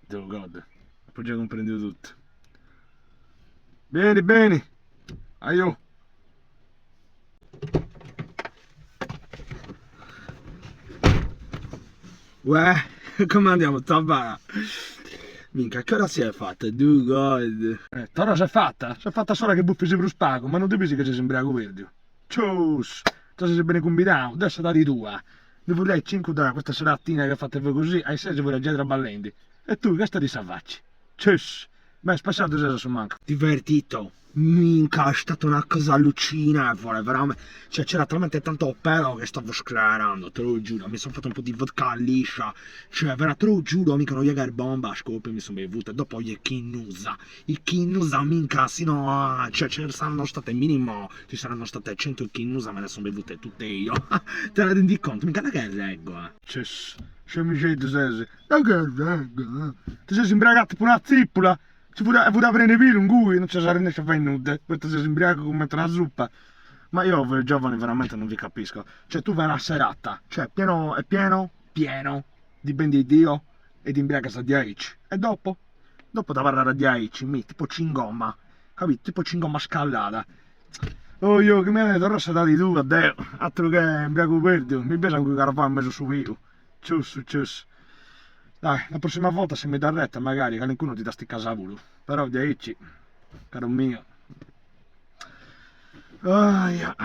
te lo gode. Poi già comprendi tutto. Bene, bene. Aio. Uè, come andiamo? Tabà. Minchia, che ora si è fatta? Du god. Ora si è fatta? Si è fatta solo che buffi per lo spago, ma non ti pensi che ci sembra verde? Cius! Tu sei bene combinato, adesso dati tua. Devo lei 5 da questa seratina che fate voi così, ai 6 vuole già tra ballenti. E tu che sta di savacci? Cius! Ma è spassato già su manco. Divertito. Minchia, è stata una cosa allucinante, veramente. Cioè, c'era talmente tanto pelo che stavo sclerando, te lo giuro. Mi sono fatto un po' di vodka liscia. Cioè, te lo giuro, mica non Jäger bomba, scopo mi sono bevuto. E dopo gli Kinnusa. I Kinnusa, minchia, sino a... Cioè, ci saranno state minimo... Ci saranno state 100 Kinnusa, me ne sono bevute tutte io. Te ne rendi conto? Mica da che reggo, Cioè, mi scende, sei. Da che reggo, Ti sei imbragato per una zippola? Ci vuole prendere pilo in cui non ci si riesce a fare nude, questo si imbriaca come una zuppa. Ma io, giovani, veramente non vi capisco. Cioè, tu vai una serata, cioè, pieno di ben di Dio e di imbriaca a 10. E dopo? Dopo da parlare a 10, tipo cingomma, capito? Tipo cingomma scaldata. Oh, io, che mi hai detto, rossa dati tu, addio. Altro che imbriaco perdio, mi piace anche caravano messo su io. Cius, cius. Dai, la prossima volta se mi dà retta magari che qualcuno ti dà sti casavolo. Però dici, caro mio. Oh, yeah.